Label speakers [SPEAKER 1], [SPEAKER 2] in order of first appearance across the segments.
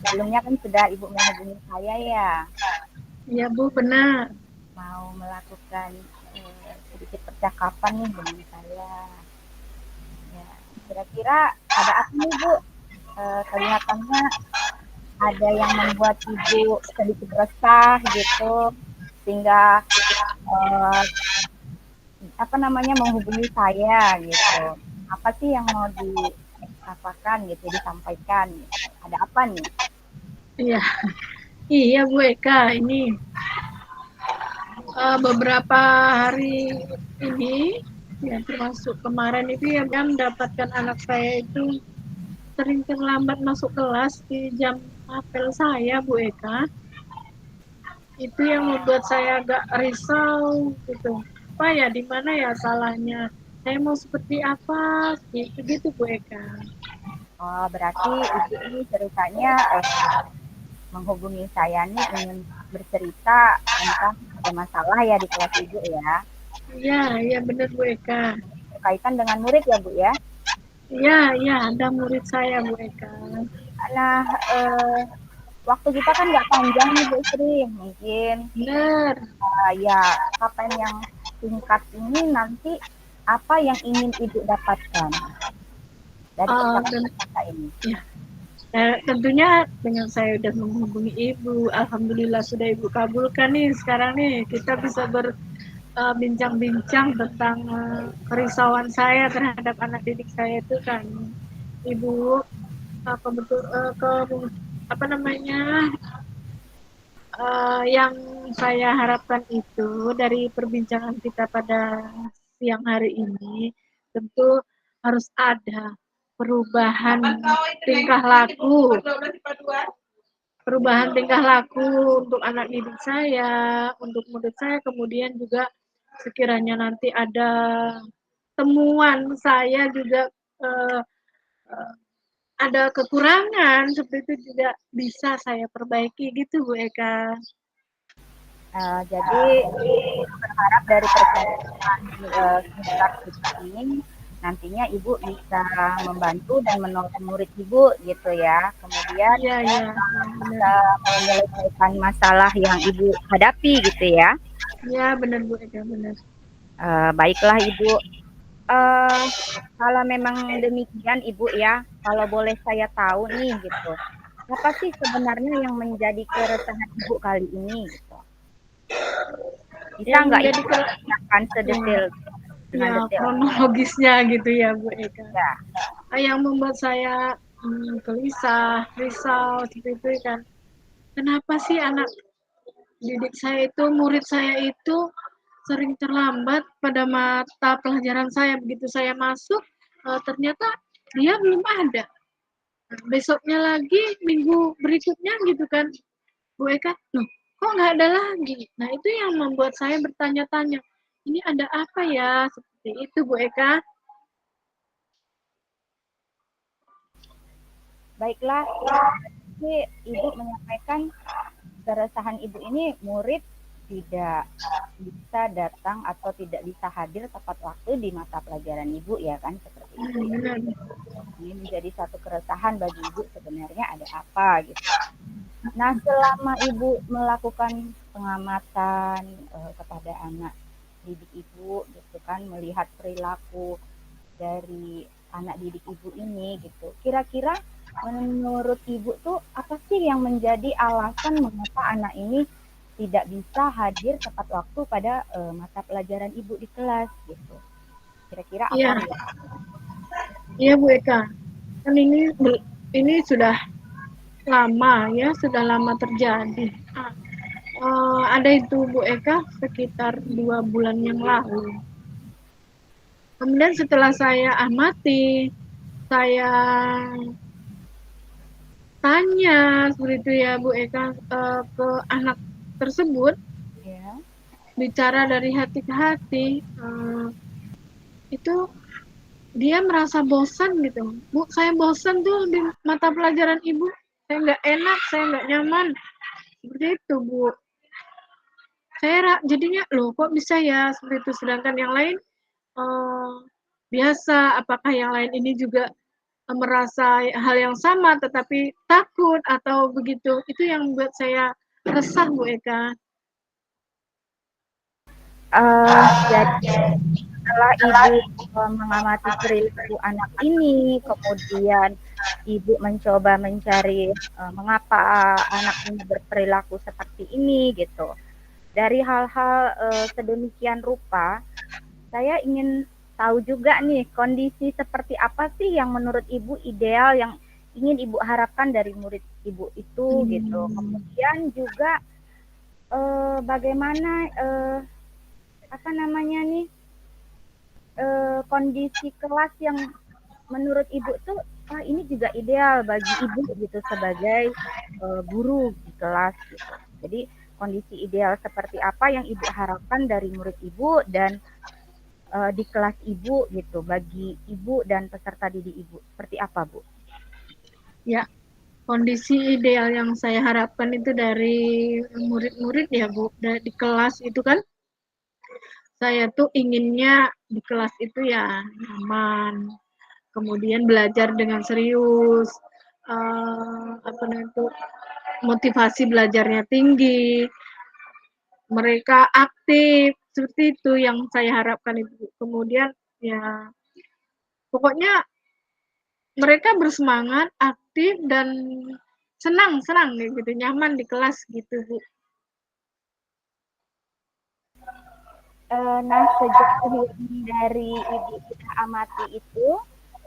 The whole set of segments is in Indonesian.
[SPEAKER 1] sebelumnya kan sudah Ibu menghubungi saya ya,
[SPEAKER 2] Iya Bu, benar.
[SPEAKER 1] mau melakukan sedikit percakapan nih dengan saya. Ya, kira-kira ada apa nih Bu? Kelihatannya ada yang membuat Ibu sedikit resah gitu, sehingga eh, apa namanya menghubungi saya gitu. Apa sih yang mau dikatakan gitu, disampaikan gitu. Ada apa nih?
[SPEAKER 2] Iya, iya Bu Eka, ini beberapa hari ini, ya termasuk kemarin itu ya, dia mendapatkan anak saya itu sering terlambat masuk kelas di jam apel saya Bu Eka. Itu yang membuat saya agak risau gitu. Apa ya, di mana ya salahnya? Saya mau seperti apa? Gitu gitu Bu Eka.
[SPEAKER 1] Oh, berarti Ibu ini ceritanya menghubungi saya nih ingin bercerita tentang ada masalah ya di kelas Ibu ya.
[SPEAKER 2] Iya, iya benar Bu Eka.
[SPEAKER 1] Berkaitan dengan murid ya Bu ya.
[SPEAKER 2] Iya, iya ada murid saya Bu Eka.
[SPEAKER 1] Nah, waktu kita kan nggak panjang nih Bu Sri. Mungkin
[SPEAKER 2] Benar.
[SPEAKER 1] ya kapan yang singkat ini nanti apa yang ingin Ibu dapatkan dari
[SPEAKER 2] Dan
[SPEAKER 1] percakapan kita ini.
[SPEAKER 2] ya, tentunya dengan saya sudah menghubungi Ibu, alhamdulillah sudah Ibu kabulkan nih sekarang nih kita bisa berbincang-bincang tentang kerisauan saya terhadap anak didik saya itu kan Ibu apa betul apa namanya yang saya harapkan itu dari perbincangan kita pada siang hari ini tentu harus ada perubahan tingkah laku perubahan tingkah laku untuk anak didik saya, untuk murid saya, kemudian juga sekiranya nanti ada temuan saya juga eh, eh, ada kekurangan seperti itu juga bisa saya perbaiki gitu Bu Eka.
[SPEAKER 1] Jadi berharap dari percakapan singkat kita ini nantinya Ibu bisa membantu dan menolong murid Ibu gitu ya. Kemudian
[SPEAKER 2] Iya iya benar.
[SPEAKER 1] bisa menyelesaikan masalah yang Ibu hadapi gitu ya.
[SPEAKER 2] Iya benar Bu Eka benar.
[SPEAKER 1] Baiklah Ibu. Eh, Kalau memang demikian Ibu ya, kalau boleh saya tahu nih gitu, apa sih sebenarnya yang menjadi keresahan Ibu kali ini gitu? Bisa
[SPEAKER 2] Yang
[SPEAKER 1] nggak
[SPEAKER 2] menjadi
[SPEAKER 1] Ibu ceritakan sedetail dengan
[SPEAKER 2] ya
[SPEAKER 1] detail?
[SPEAKER 2] kronologisnya gitu ya Bu Eka.
[SPEAKER 1] Ya,
[SPEAKER 2] Yang membuat saya gelisah, risau seperti itu kan. Kenapa sih anak didik saya itu, murid saya itu sering terlambat pada mata pelajaran saya. Begitu saya masuk, ternyata dia belum ada. Nah, besoknya lagi, minggu berikutnya gitu kan, Bu Eka, loh kok nggak ada lagi? Nah itu yang membuat saya bertanya-tanya, ini ada apa ya? Seperti itu Bu Eka.
[SPEAKER 1] baiklah. Jadi Ibu menyampaikan keresahan Ibu ini murid tidak bisa datang atau tidak bisa hadir tepat waktu di mata pelajaran Ibu ya kan seperti itu ya.
[SPEAKER 2] Benar.
[SPEAKER 1] Ini menjadi satu keresahan bagi Ibu sebenarnya ada apa gitu. Nah, selama Ibu melakukan pengamatan kepada anak didik Ibu gitu kan melihat perilaku dari anak didik Ibu ini gitu. Kira-kira menurut Ibu tuh apa sih yang menjadi alasan mengapa anak ini tidak bisa hadir tepat waktu pada mata pelajaran Ibu di kelas gitu. Kira-kira apa
[SPEAKER 2] Iya,
[SPEAKER 1] nih?
[SPEAKER 2] iya Bu Eka. Kan ini sudah lama ya, sudah lama terjadi. Ada itu Bu Eka sekitar 2 bulan yang lalu. Kemudian setelah saya amati, saya tanya seperti itu ya Bu Eka ke anak tersebut,
[SPEAKER 1] Ya.
[SPEAKER 2] bicara dari hati ke hati, itu dia merasa bosan gitu. Bu, saya bosan tuh di mata pelajaran Ibu. Saya nggak enak, saya nggak nyaman. Seperti itu Bu. Saya jadinya loh kok bisa ya seperti itu sedangkan yang lain biasa apakah yang lain ini juga merasa hal yang sama tetapi takut atau begitu. Itu yang membuat saya resah, Bu Eka.
[SPEAKER 1] Jadi setelah Ibu mengamati perilaku anak ini, kemudian Ibu mencoba mencari mengapa anak ini berperilaku seperti ini gitu. Dari hal-hal sedemikian rupa, saya ingin tahu juga nih kondisi seperti apa sih yang menurut Ibu ideal yang ingin Ibu harapkan dari murid Ibu itu gitu. Kemudian juga bagaimana apa namanya nih kondisi kelas yang menurut Ibu tuh ini juga ideal bagi Ibu gitu sebagai guru di kelas gitu. Jadi kondisi ideal seperti apa yang Ibu harapkan dari murid Ibu dan di kelas Ibu gitu bagi Ibu dan peserta didik Ibu. Seperti apa, Bu?
[SPEAKER 2] Ya, kondisi ideal yang saya harapkan itu dari murid-murid ya, Bu. Di kelas itu kan saya tuh inginnya di kelas itu ya nyaman, kemudian belajar dengan serius, apa namanya itu, motivasi belajarnya tinggi, mereka aktif, seperti itu yang saya harapkan itu. Kemudian ya pokoknya mereka bersemangat, aktif dan senang gitu, nyaman di kelas gitu, Bu.
[SPEAKER 1] Nah, sejauh yang dari Ibu kita amati itu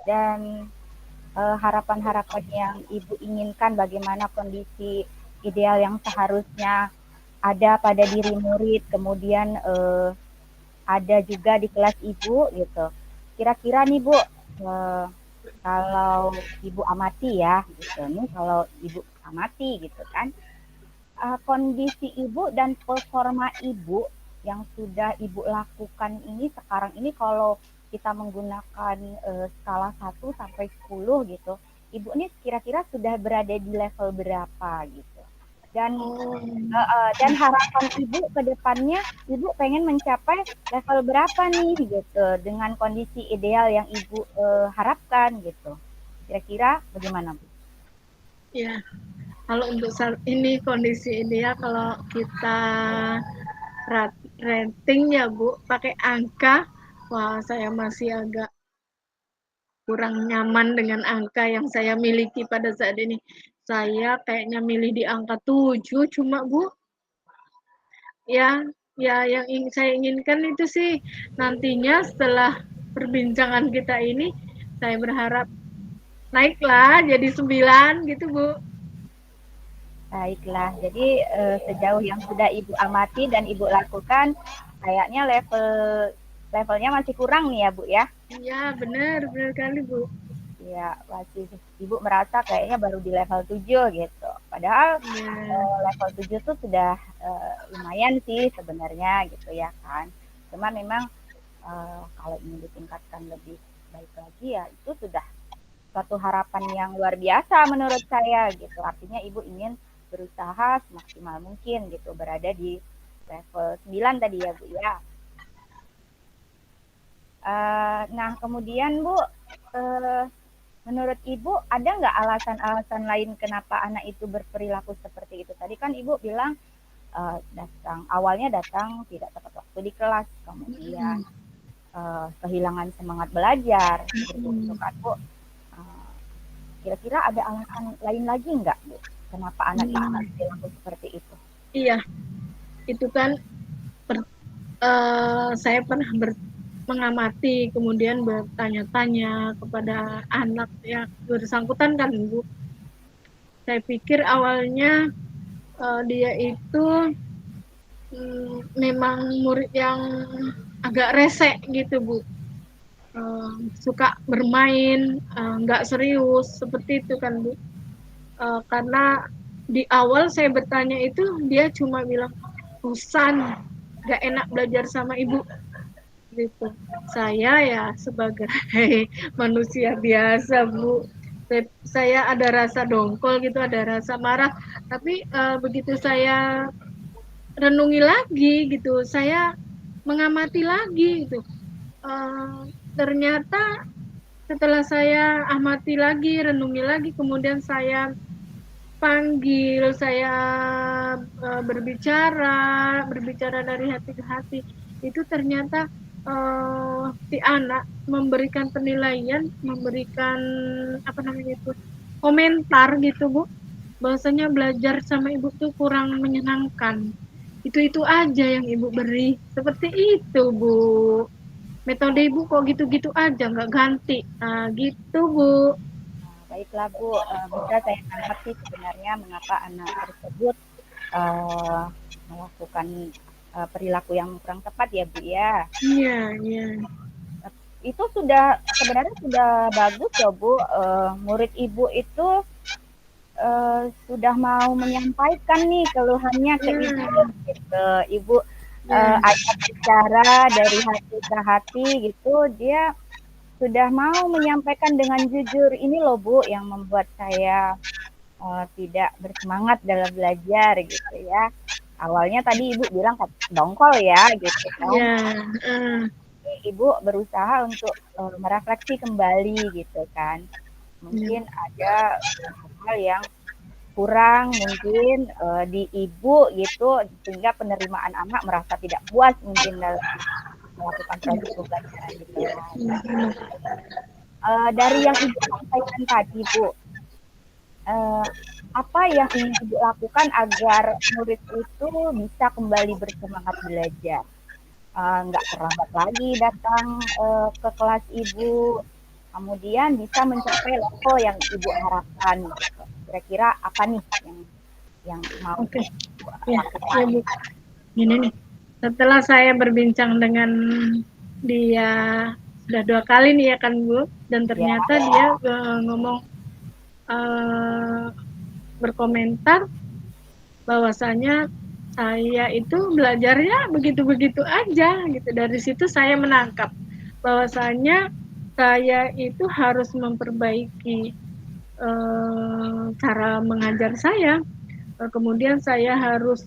[SPEAKER 1] dan harapan-harapan yang Ibu inginkan bagaimana kondisi ideal yang seharusnya ada pada diri murid, kemudian ada juga di kelas Ibu gitu. Kira-kira nih Bu, kalau Ibu amati ya gitu nih, kalau Ibu amati gitu kan, kondisi Ibu dan performa Ibu yang sudah Ibu lakukan ini sekarang ini kalau kita menggunakan skala 1 sampai 10 gitu, Ibu ini kira-kira sudah berada di level berapa gitu. Dan harapan Ibu ke depannya, Ibu pengen mencapai level berapa nih gitu dengan kondisi ideal yang Ibu harapkan gitu. Kira-kira bagaimana, Bu?
[SPEAKER 2] Ya, kalau untuk saat ini kondisi ideal kalau kita rating ya Bu, pakai angka, wah saya masih agak kurang nyaman dengan angka yang saya miliki pada saat ini. Saya kayaknya milih di angka 7 cuma Bu, ya yang saya inginkan itu sih nantinya setelah perbincangan kita ini, saya berharap naiklah jadi 9 gitu Bu.
[SPEAKER 1] Baiklah, jadi sejauh yang sudah Ibu amati dan Ibu lakukan, kayaknya levelnya masih kurang nih ya Bu ya?
[SPEAKER 2] Iya benar kali Bu.
[SPEAKER 1] Ya, masih Ibu merasa kayaknya baru di level 7 gitu. Padahal level 7 tuh sudah lumayan sih sebenarnya gitu ya kan. Cuma memang kalau ingin ditingkatkan lebih baik lagi ya itu sudah suatu harapan yang luar biasa menurut saya gitu. Artinya Ibu ingin berusaha semaksimal mungkin gitu berada di level 9 tadi ya Bu ya. Nah kemudian Bu, menurut Ibu ada nggak alasan-alasan lain kenapa anak itu berperilaku seperti itu? Tadi kan Ibu bilang awalnya datang tidak tepat waktu di kelas, kemudian kehilangan semangat belajar, seperti itu kan Bu. Kira-kira ada alasan lain lagi nggak Bu? Kenapa anak itu berperilaku seperti itu?
[SPEAKER 2] Iya, itu kan saya pernah mengamati, kemudian bertanya-tanya kepada anak yang bersangkutan kan Bu. Saya pikir awalnya dia itu memang murid yang agak rese gitu Bu. Suka bermain, nggak serius, seperti itu kan Bu. Karena di awal saya bertanya itu dia cuma bilang bosan, nggak enak belajar sama ibu gitu. Saya ya sebagai manusia biasa Bu, saya ada rasa dongkol gitu, ada rasa marah, tapi begitu saya renungi lagi gitu, saya mengamati lagi gitu, ternyata setelah saya amati lagi, renungi lagi, kemudian saya panggil, saya berbicara dari hati ke hati, itu ternyata si anak memberikan penilaian, memberikan apa namanya itu, komentar gitu Bu, bahwasanya belajar sama ibu tuh kurang menyenangkan. Itu aja yang ibu beri, seperti itu Bu. Metode ibu kok gitu-gitu aja, nggak ganti. Nah, gitu Bu.
[SPEAKER 1] Baiklah Bu, bisa saya tangkap sih sebenarnya mengapa anak tersebut melakukan perilaku yang kurang tepat ya Bu ya.
[SPEAKER 2] Iya, iya.
[SPEAKER 1] Itu sebenarnya sudah bagus ya Bu, murid Ibu itu sudah mau menyampaikan nih keluhannya ke Ibu gitu. Ibu ajak bicara dari hati ke hati gitu, dia sudah mau menyampaikan dengan jujur, ini loh Bu yang membuat saya tidak bersemangat dalam belajar gitu ya. Awalnya tadi Ibu bilang dongkol ya gitu kan.
[SPEAKER 2] Yeah.
[SPEAKER 1] Ibu berusaha untuk merefleksi kembali gitu kan. Mungkin ada hal yang kurang mungkin di Ibu gitu, sehingga penerimaan anak merasa tidak puas mungkin dalam melakukan proses pembelajaran di kelas. Dari yang Ibu sampaikan tadi Bu, apa yang ingin Ibu lakukan agar murid itu bisa kembali bersemangat belajar? Nggak terlambat lagi datang ke kelas Ibu, kemudian bisa mencapai level yang Ibu harapkan. Gitu. Kira-kira apa nih yang mau
[SPEAKER 2] lakukan? Bu. Gini nih, setelah saya berbincang dengan dia sudah 2 kali nih ya kan Bu, dan ternyata dia ngomong berkomentar bahwasanya saya itu belajarnya begitu-begitu aja gitu. Dari situ saya menangkap bahwasanya saya itu harus memperbaiki cara mengajar saya. Kemudian saya harus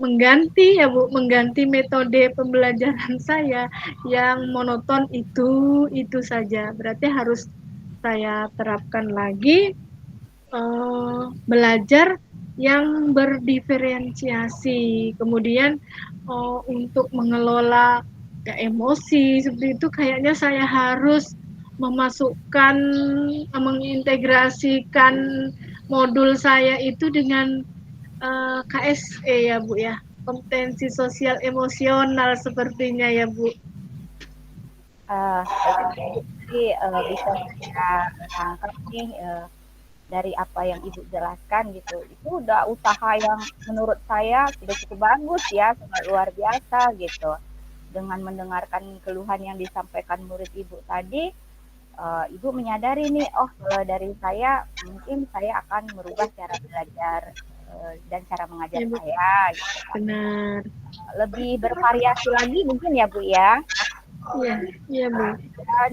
[SPEAKER 2] mengganti ya Bu, mengganti metode pembelajaran saya yang monoton itu saja. Berarti harus saya terapkan lagi belajar yang berdiferensiasi. Kemudian untuk mengelola emosi seperti itu kayaknya saya harus memasukkan, mengintegrasikan modul saya itu dengan KSE ya Bu ya, kompetensi sosial emosional sepertinya ya Bu.
[SPEAKER 1] Jadi bisa saya tangkap nih dari apa yang Ibu jelaskan gitu, itu udah usaha yang menurut saya sudah cukup bagus ya, sangat luar biasa gitu. Dengan mendengarkan keluhan yang disampaikan murid Ibu tadi, Ibu menyadari nih, oh dari saya mungkin saya akan merubah cara belajar dan cara mengajar saya. Gitu.
[SPEAKER 2] Benar.
[SPEAKER 1] Lebih bervariasi lagi mungkin ya Bu ya.
[SPEAKER 2] Iya Bu.
[SPEAKER 1] Dan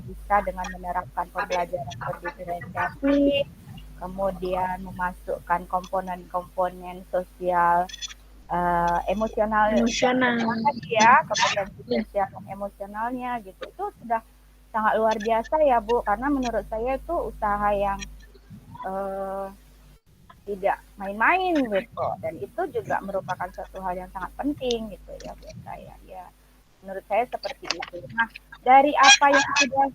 [SPEAKER 1] bisa dengan menerapkan pembelajaran berdiferensiasi, kemudian memasukkan komponen-komponen sosial emosional ya, kemudian sosial emosionalnya gitu, itu sudah sangat luar biasa ya Bu, karena menurut saya itu usaha yang tidak main-main gitu, dan itu juga merupakan suatu hal yang sangat penting gitu ya buat saya ya. Menurut saya seperti itu. Nah, dari apa yang sudah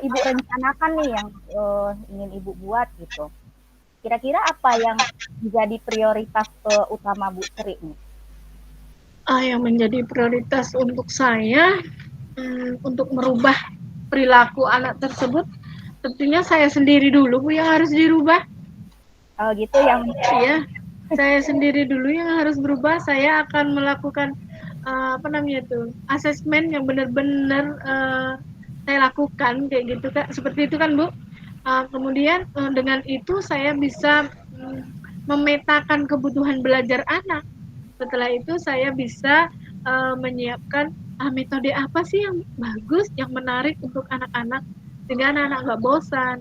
[SPEAKER 1] Ibu rencanakan nih yang ingin Ibu buat gitu, kira-kira apa yang menjadi prioritas utama Bu Sri nih?
[SPEAKER 2] Yang menjadi prioritas untuk saya untuk merubah perilaku anak tersebut, tentunya saya sendiri dulu Bu yang harus dirubah.
[SPEAKER 1] Gitu yang
[SPEAKER 2] ya, saya sendiri dulu yang harus berubah. Saya akan melakukan asesmen yang benar-benar saya lakukan kayak gitu Kak, seperti itu kan Bu. Kemudian dengan itu saya bisa memetakan kebutuhan belajar anak. Setelah itu saya bisa menyiapkan metode apa sih yang bagus, yang menarik untuk anak-anak, sehingga anak-anak nggak bosan,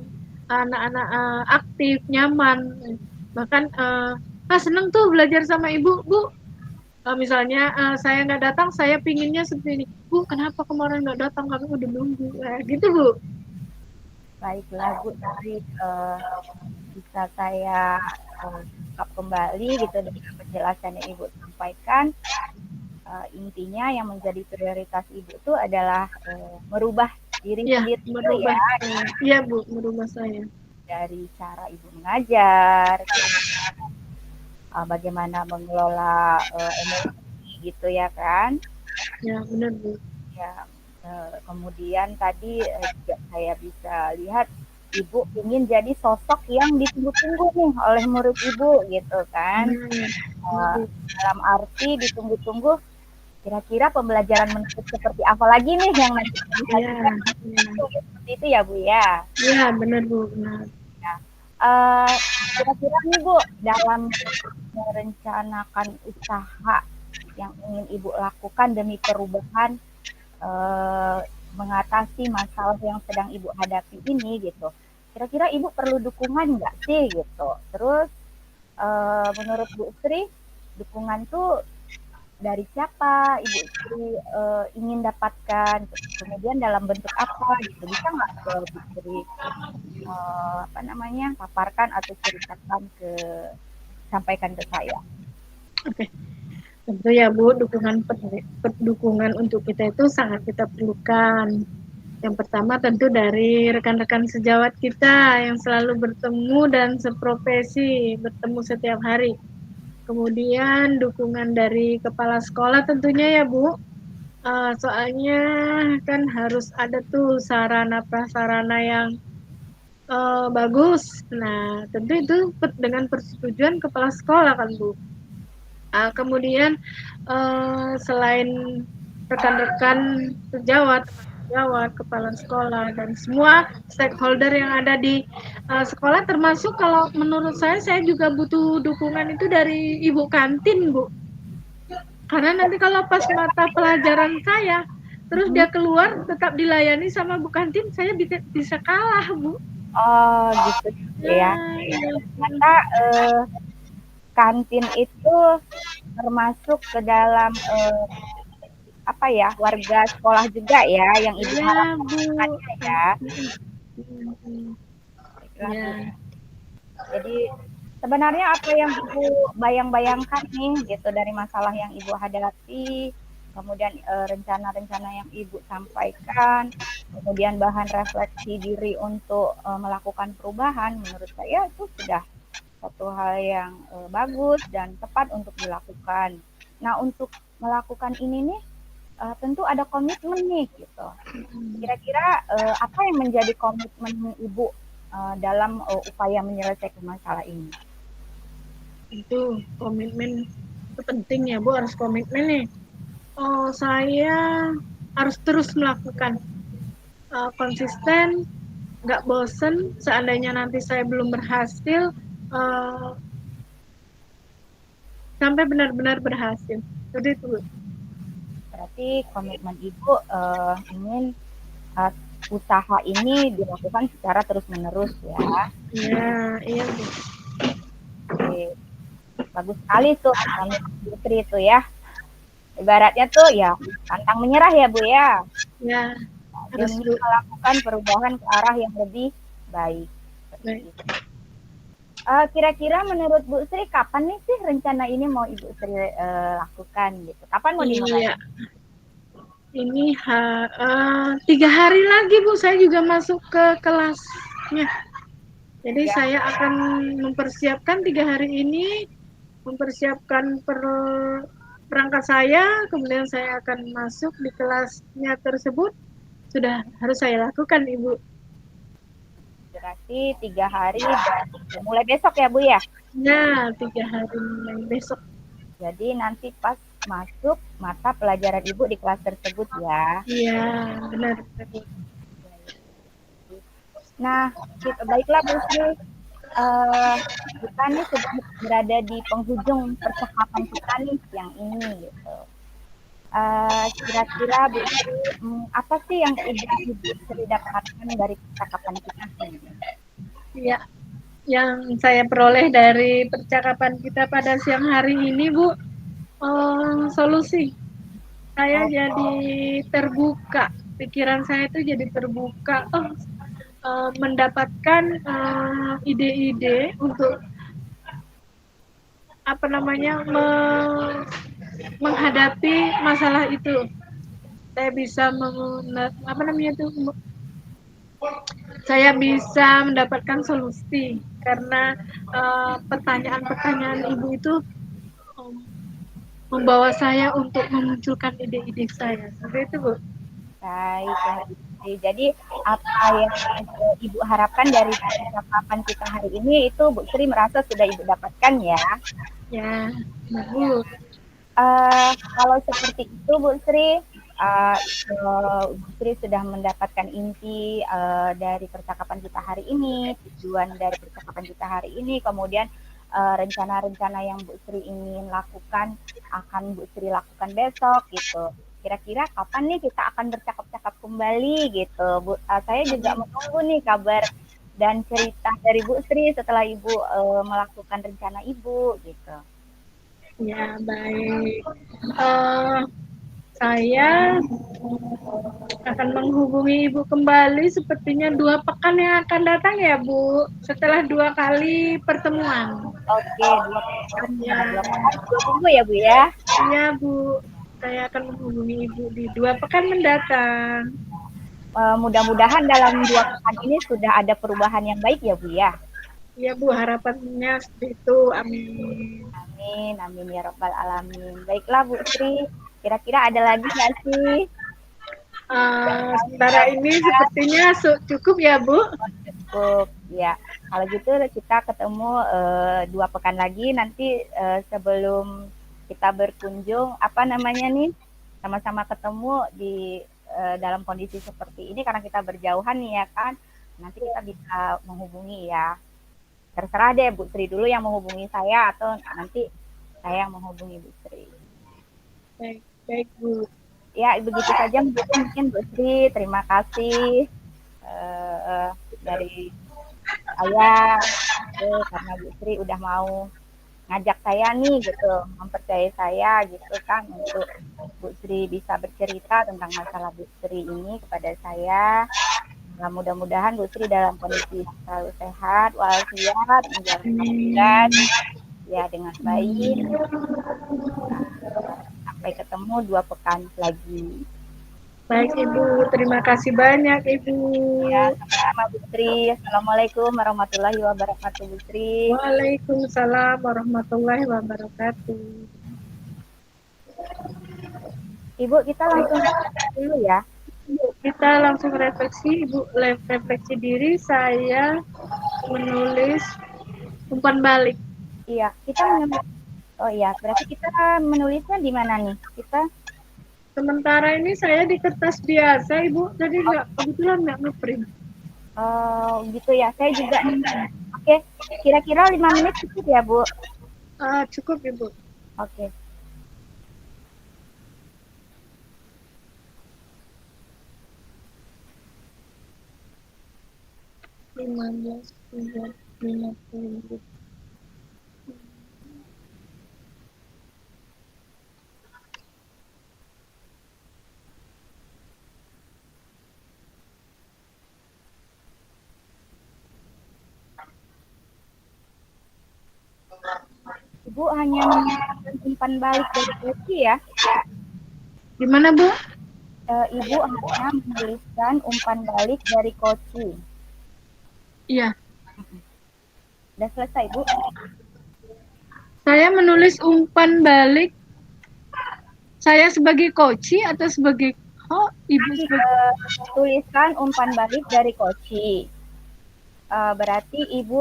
[SPEAKER 2] anak-anak aktif, nyaman. Bahkan seneng tuh belajar sama ibu Bu, Misalnya saya nggak datang, saya pinginnya seperti ini. Bu, kenapa kemarin nggak datang? Kami udah nunggu. Gitu Bu.
[SPEAKER 1] Baiklah Bu, tadi bisa saya ungkap kembali gitu dengan penjelasan yang Ibu sampaikan. Intinya yang menjadi prioritas Ibu itu adalah merubah diri
[SPEAKER 2] Ya,
[SPEAKER 1] sendiri itu
[SPEAKER 2] merubah
[SPEAKER 1] ya,
[SPEAKER 2] saya. Iya Bu, merubah saya.
[SPEAKER 1] dari cara Ibu mengajar, bagaimana mengelola emosi gitu ya kan.
[SPEAKER 2] Ya, benar Bu.
[SPEAKER 1] Ya, kemudian tadi juga saya bisa lihat Ibu ingin jadi sosok yang ditunggu-tunggu nih oleh murid Ibu gitu kan.
[SPEAKER 2] Ya,
[SPEAKER 1] Uh,
[SPEAKER 2] Bu.
[SPEAKER 1] dalam arti ditunggu-tunggu kira-kira pembelajaran menulis seperti apa lagi nih yang nanti
[SPEAKER 2] Iya,
[SPEAKER 1] disajikan
[SPEAKER 2] iya.
[SPEAKER 1] seperti itu ya Bu ya.
[SPEAKER 2] Iya, benar Bu, benar.
[SPEAKER 1] Nah, uh, kira-kira nih Bu dalam merencanakan usaha yang ingin Ibu lakukan demi perubahan uh, mengatasi masalah yang sedang Ibu hadapi ini gitu. Kira-kira Ibu perlu dukungan nggak sih gitu? Terus menurut Bu Sri, dukungan tuh dari siapa Ibu Sri ingin dapatkan? Kemudian dalam bentuk apa gitu? Bisa nggak Bu Sri apa namanya paparkan atau ceritakan sampaikan ke saya?
[SPEAKER 2] Oke. Tentu ya Bu, dukungan untuk kita itu sangat kita perlukan. Yang pertama tentu dari rekan-rekan sejawat kita yang selalu bertemu dan seprofesi, bertemu setiap hari. Kemudian dukungan dari kepala sekolah tentunya ya Bu. Soalnya kan harus ada tuh sarana prasarana yang bagus. Nah, tentu itu dengan persetujuan kepala sekolah kan Bu. Kemudian selain rekan-rekan sejawat, kepala sekolah dan semua stakeholder yang ada di sekolah, termasuk kalau menurut saya juga butuh dukungan itu dari ibu kantin Bu. Karena nanti kalau pas mata pelajaran saya, terus dia keluar tetap dilayani sama Bu kantin, saya bisa kalah Bu.
[SPEAKER 1] Oh gitu ya. Ternyata kantin itu termasuk ke dalam apa ya warga sekolah juga ya yang Ibu harapkan ya. Baiklah Bu.
[SPEAKER 2] Ya.
[SPEAKER 1] Jadi sebenarnya apa yang Ibu bayang-bayangkan nih gitu dari masalah yang Ibu hadapi, kemudian rencana-rencana yang Ibu sampaikan, kemudian bahan refleksi diri untuk melakukan perubahan, menurut saya itu sudah satu hal yang bagus dan tepat untuk dilakukan. Nah, untuk melakukan ini nih tentu ada komitmen nih gitu. Kira-kira apa yang menjadi komitmen Ibu dalam upaya menyelesaikan masalah ini?
[SPEAKER 2] Itu komitmen itu penting ya Bu, harus komitmen nih. Saya harus terus melakukan konsisten, nggak bosen. Seandainya nanti saya belum berhasil, sampai benar-benar berhasil. Jadi itu.
[SPEAKER 1] Berarti komitmen Ibu ingin usaha ini dilakukan secara terus-menerus ya.
[SPEAKER 2] Ya, iya Bu.
[SPEAKER 1] Oke. Bagus sekali tuh Putri itu ya. Ibaratnya tuh ya pantang menyerah ya Bu ya.
[SPEAKER 2] Ya,
[SPEAKER 1] Demi melakukan perubahan ke arah yang lebih baik. Baik. Kira-kira menurut Bu Sri kapan nih sih rencana ini mau Ibu Sri lakukan gitu? Kapan mau dimulai?
[SPEAKER 2] Iya. Ini 3 hari lagi Bu, saya juga masuk ke kelasnya. Jadi saya akan mempersiapkan 3 hari ini, mempersiapkan perangkat saya, kemudian saya akan masuk di kelasnya tersebut. Sudah harus saya lakukan Ibu.
[SPEAKER 1] Berarti 3 hari dan mulai besok ya Bu ya?
[SPEAKER 2] Ya, 3 hari mulai besok.
[SPEAKER 1] Jadi nanti pas masuk mata pelajaran Ibu di kelas tersebut ya.
[SPEAKER 2] Iya, benar.
[SPEAKER 1] Nah, baiklah Bu Sri. Kita nih sudah berada di penghujung percakapan kita nih yang ini gitu. Kira-kira Bu Sri, apa sih yang Ibu Sri dapatkan dari percakapan kita ini?
[SPEAKER 2] Ya, yang saya peroleh dari percakapan kita pada siang hari ini Bu, Solusi. Saya
[SPEAKER 1] Oh,
[SPEAKER 2] jadi terbuka, pikiran saya itu jadi terbuka. Mendapatkan ide-ide untuk apa namanya menghadapi masalah itu. Saya bisa apa namanya itu, saya bisa mendapatkan solusi karena pertanyaan-pertanyaan ibu itu um, membawa saya untuk memunculkan ide-ide saya. Seperti itu, Bu.
[SPEAKER 1] baiklah Bu Sri. Jadi apa yang Ibu harapkan dari percakapan kita hari ini itu Bu Sri merasa sudah Ibu dapatkan ya.
[SPEAKER 2] Ya, Bu.
[SPEAKER 1] Kalau seperti itu Bu Sri, Bu Sri sudah mendapatkan inti dari percakapan kita hari ini, tujuan dari percakapan kita hari ini, kemudian rencana-rencana yang Bu Sri ingin lakukan akan Bu Sri lakukan besok gitu. Kira-kira kapan nih kita akan bercakap-cakap kembali gitu. Saya juga menunggu nih kabar dan cerita dari Bu Sri setelah Ibu melakukan rencana Ibu gitu.
[SPEAKER 2] Ya, baik. Eh, saya akan menghubungi Ibu kembali sepertinya 2 pekan yang akan datang ya, Bu. Setelah 2 kali pertemuan.
[SPEAKER 1] Oke, 2 pekan,
[SPEAKER 2] Ya,
[SPEAKER 1] 2 pekan, 2 minggu ya Bu ya?
[SPEAKER 2] iya, Bu. Saya akan menghubungi Ibu di 2 pekan mendatang.
[SPEAKER 1] Mudah-mudahan dalam 2 pekan ini sudah ada perubahan yang baik ya Bu ya?
[SPEAKER 2] Iya, Bu. Harapannya seperti itu. Amin.
[SPEAKER 1] Amin, amin ya Rabbal Alamin. Baiklah Bu Sri, kira-kira ada lagi nggak sih?
[SPEAKER 2] Sementara ini sepertinya cukup ya, Bu.
[SPEAKER 1] Cukup, ya. Kalau gitu kita ketemu 2 pekan lagi nanti sebelum kita berkunjung, apa namanya nih, sama-sama ketemu di dalam kondisi seperti ini karena kita berjauhan nih ya kan. Nanti kita bisa menghubungi ya. Terserah deh Bu Sri dulu yang menghubungi saya atau nanti saya yang menghubungi Bu Sri.
[SPEAKER 2] Baik, baik, Bu.
[SPEAKER 1] Ya, begitu saja mungkin Bu Sri. Terima kasih dari saya karena Bu Sri udah mau ngajak saya nih gitu, mempercayai saya gitu kan untuk Bu Sri bisa bercerita tentang masalah Bu Sri ini kepada saya. Nah, mudah-mudahan Bu Sri dalam kondisi yang selalu sehat, walafiat, menjalankan tugas
[SPEAKER 2] Amin.
[SPEAKER 1] ya dengan baik. Sampai ketemu 2 pekan lagi.
[SPEAKER 2] Baik, Ibu. Terima kasih banyak, Ibu.
[SPEAKER 1] Ya, sama-sama Bu Sri. Assalamualaikum warahmatullahi wabarakatuh Bu Sri.
[SPEAKER 2] Waalaikumsalam warahmatullahi wabarakatuh.
[SPEAKER 1] Ibu, kita langsung dulu ya.
[SPEAKER 2] Kita langsung refleksi, Ibu. Refleksi diri, saya menulis umpan balik.
[SPEAKER 1] Iya, kita menulis. Oh iya, berarti kita menulisnya di mana nih? Kita
[SPEAKER 2] Sementara ini saya di kertas biasa, Ibu. Jadi kebetulan nggak ngeprint.
[SPEAKER 1] gitu ya. Saya juga nih. Oke, kira-kira 5 menit cukup ya, Bu?
[SPEAKER 2] Cukup, Ibu.
[SPEAKER 1] Oke.
[SPEAKER 2] 15, 50.
[SPEAKER 1] Ibu hanya menuliskan umpan balik dari Koci ya.
[SPEAKER 2] Gimana, Bu?
[SPEAKER 1] Ibu hanya menuliskan umpan balik dari Koci.
[SPEAKER 2] Iya.
[SPEAKER 1] Udah selesai, Bu?
[SPEAKER 2] Saya menulis umpan balik saya sebagai coach atau sebagai Ibu sebagai
[SPEAKER 1] Tuliskan umpan balik dari Koci. Berarti Ibu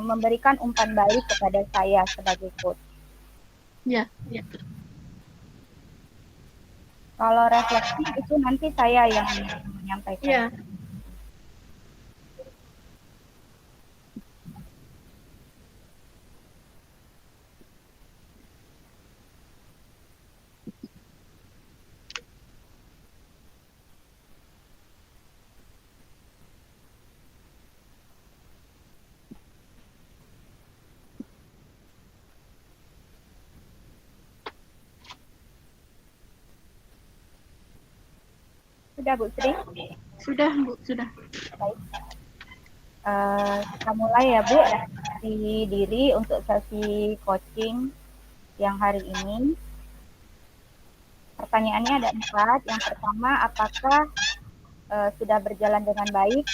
[SPEAKER 1] memberikan umpan balik kepada saya sebagai coach.
[SPEAKER 2] ya, ya.
[SPEAKER 1] Kalau refleksi itu nanti saya yang menyampaikan.
[SPEAKER 2] Ya.
[SPEAKER 1] Sudah Bu Sri?
[SPEAKER 2] Sudah, Bu, sudah.
[SPEAKER 1] Baik. Kita mulai ya Bu, dari diri untuk sesi coaching yang hari ini. Pertanyaannya ada 4. Yang pertama, apakah sudah berjalan dengan baik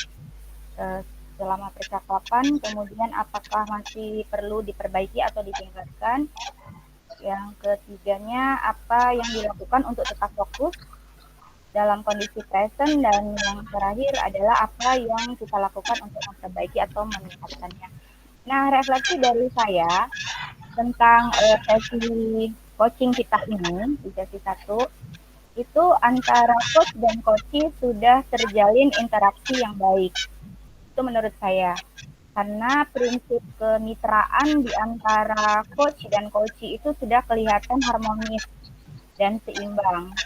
[SPEAKER 1] selama percakapan? Kemudian apakah masih perlu diperbaiki atau ditingkatkan? Yang ketiganya, apa yang dilakukan untuk tetap fokus dalam kondisi present, dan yang terakhir adalah apa yang kita lakukan untuk memperbaiki atau meningkatkannya. Nah, refleksi dari saya tentang sesi coaching kita ini di sesi 1, itu antara coach dan coachee sudah terjalin interaksi yang baik. Itu menurut saya. Karena prinsip kemitraan di antara coach dan coachee itu sudah kelihatan harmonis dan seimbang.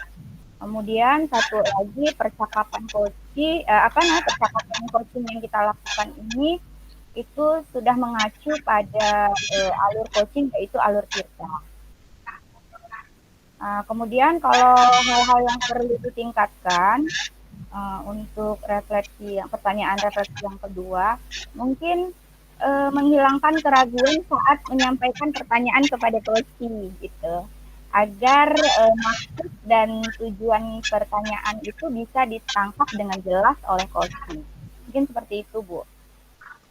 [SPEAKER 1] Kemudian satu lagi, percakapan coaching yang kita lakukan ini itu sudah mengacu pada alur coaching, yaitu alur Tirta. Kemudian kalau hal-hal yang perlu ditingkatkan untuk pertanyaan refleksi yang kedua, mungkin menghilangkan keraguan saat menyampaikan pertanyaan kepada coaching gitu, agar maksud dan tujuan pertanyaan itu bisa ditangkap dengan jelas oleh coaching. Mungkin seperti itu, Bu.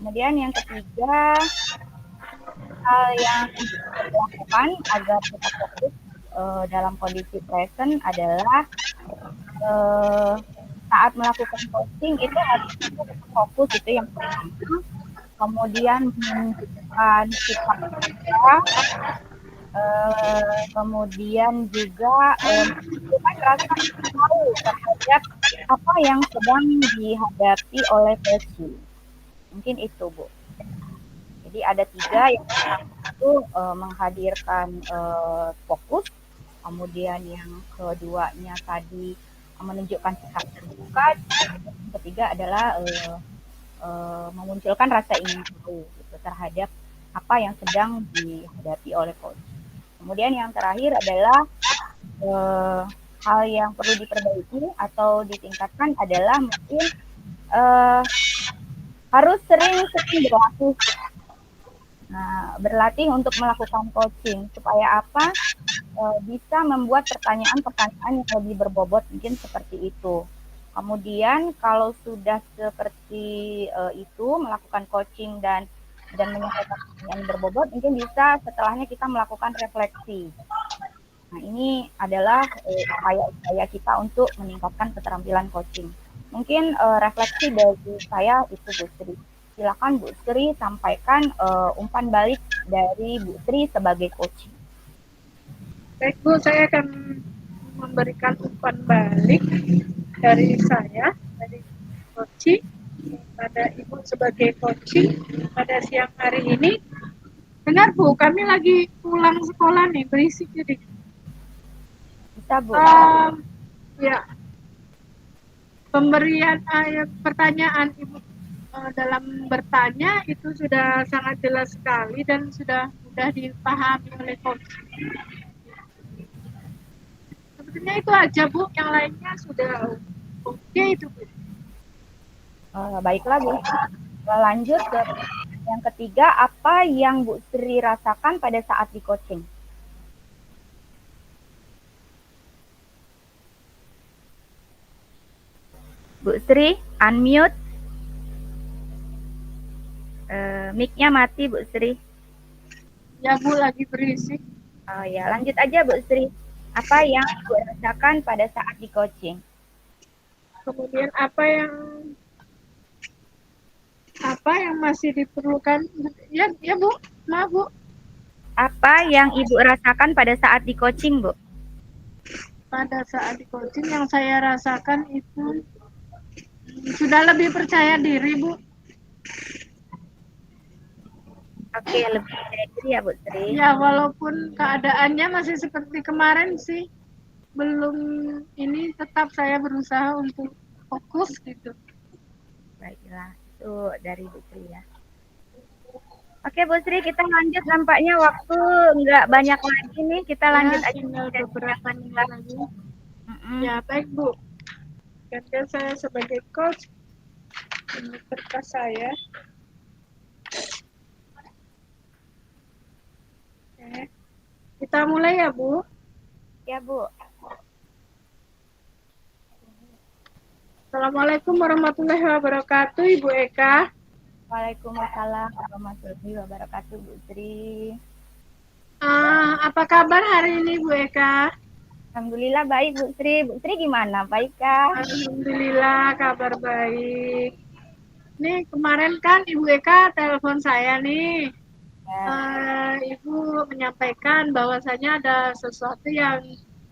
[SPEAKER 1] Kemudian yang ketiga, hal yang dilakukan agar tetap fokus dalam kondisi present adalah saat melakukan coaching itu harus fokus, itu yang pertama. Kemudian menunjukkan sikap kita, kemudian juga menunjukkan rasa tahu terhadap apa yang sedang dihadapi oleh coaching. Mungkin itu, Bu. Jadi ada 3, yang pertama itu menghadirkan fokus, kemudian yang keduanya tadi menunjukkan sikap terbuka, yang ketiga adalah memunculkan rasa ingin tahu gitu, terhadap apa yang sedang dihadapi oleh coach. Kemudian yang terakhir adalah hal yang perlu diperbaiki atau ditingkatkan adalah mungkin harus sering-sering berlatih. Berlatih untuk melakukan coaching supaya apa? Bisa membuat pertanyaan-pertanyaan yang lebih berbobot, mungkin seperti itu. Kemudian kalau sudah seperti itu, melakukan coaching dan menyampaikan pertanyaan berbobot, mungkin bisa setelahnya kita melakukan refleksi. Nah, ini adalah upaya-upaya kita untuk meningkatkan keterampilan coaching. Mungkin refleksi dari saya itu, Bu Sri. Silakan Bu Sri sampaikan umpan balik dari Bu Sri sebagai coaching.
[SPEAKER 2] Baik Bu, saya akan memberikan umpan balik dari saya, dari coaching, pada Ibu sebagai coaching pada siang hari ini. Dengar Bu, kami lagi pulang sekolah nih, berisik jadi.
[SPEAKER 1] Bisa Bu.
[SPEAKER 2] Ya, pemberian pertanyaan Ibu dalam bertanya itu sudah sangat jelas sekali dan sudah mudah dipahami oleh coaching. Sebetulnya itu aja Bu, yang lainnya sudah oke itu Bu.
[SPEAKER 1] Baiklah Bu. Lanjut ke yang ketiga, apa yang Bu Sri rasakan pada saat di coaching? Bu Sri, unmute. Mic-nya mati Bu Sri.
[SPEAKER 2] Ya Bu, lagi berisik.
[SPEAKER 1] Oh ya, lanjut aja Bu Sri. Apa yang Ibu rasakan pada saat di coaching?
[SPEAKER 2] Kemudian apa yang masih diperlukan? Ya Bu, maaf Bu.
[SPEAKER 1] Apa yang Ibu rasakan pada saat di coaching, Bu?
[SPEAKER 2] Pada saat di coaching yang saya rasakan itu sudah lebih percaya diri Bu.
[SPEAKER 1] Oke, lebih percaya diri ya Bu Sri.
[SPEAKER 2] Ya, walaupun keadaannya masih seperti kemarin sih, belum ini, tetap saya berusaha untuk fokus gitu.
[SPEAKER 1] Baiklah, itu dari Bu Sri ya. Oke Bu Sri, kita lanjut, nampaknya waktu nggak banyak lagi nih, kita lanjut aja.
[SPEAKER 2] Tinggal beberapa menit lagi. Ya, baik Bu. Kan saya sebagai coach, ini kertas saya. Oke. Kita mulai ya, Bu.
[SPEAKER 1] Ya, Bu.
[SPEAKER 2] Assalamualaikum warahmatullahi wabarakatuh, Ibu Eka.
[SPEAKER 1] Waalaikumsalam warahmatullahi wabarakatuh, Bu Sri.
[SPEAKER 2] Apa kabar hari ini, Bu Eka?
[SPEAKER 1] Alhamdulillah baik, Bu Sri. Bu Sri gimana? Baik kah?
[SPEAKER 2] Alhamdulillah, kabar baik. Nih, kemarin kan Ibu Eka telepon saya nih.
[SPEAKER 1] Ya.
[SPEAKER 2] Ibu menyampaikan bahwasanya ada sesuatu yang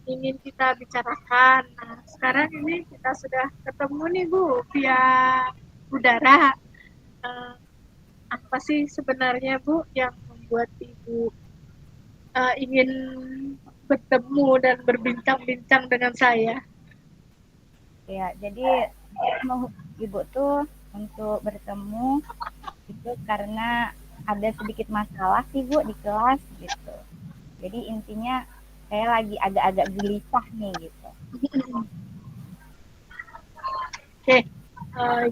[SPEAKER 2] ingin kita bicarakan. Nah, sekarang ini kita sudah ketemu nih, Bu, via udara. Uh, Apa sih sebenarnya, Bu, yang membuat Ibu ingin bertemu dan berbincang-bincang dengan saya?
[SPEAKER 1] Ya, jadi mau Ibu tuh untuk bertemu itu karena ada sedikit masalah sih, Bu, di kelas gitu. Jadi intinya saya lagi agak-agak gelisah nih gitu.
[SPEAKER 2] Oke,